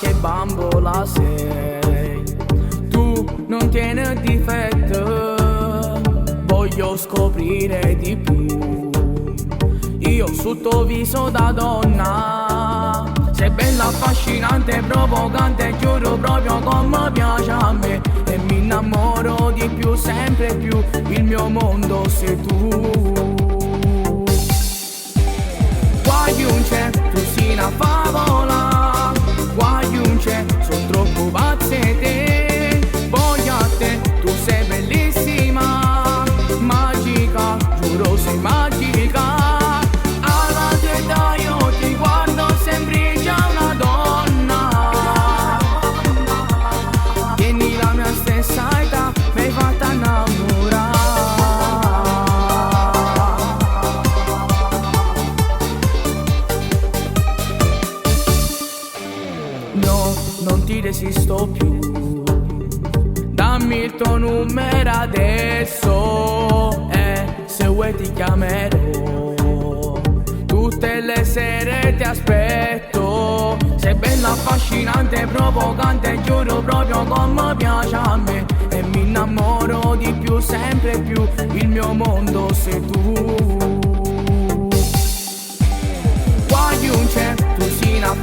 che bambola sei. Tu non tieni difetto, voglio scoprire di più. Io sul tuo viso da donna sei bella, affascinante, provocante, giuro proprio come piace a me. E mi innamoro di più, sempre più, il mio mondo sei tu. Guagliunce, tu sei una favola, guagliunce, sono troppo pazze te. Voglio a te, tu sei bellissima, magica, giuro sei magica. Alla tua età io ti guardo, sembri già una donna. Tieni la mia stessa età, mi hai fatta innamorare. No, non ti resisto più, dammi il tuo numero adesso e se vuoi ti chiamerò. Tutte le sere ti aspetto, sei bella, affascinante, provocante, giuro proprio come piace a me. E mi innamoro di più, sempre più, il mio mondo sei tu. Guagliunce, tu sei una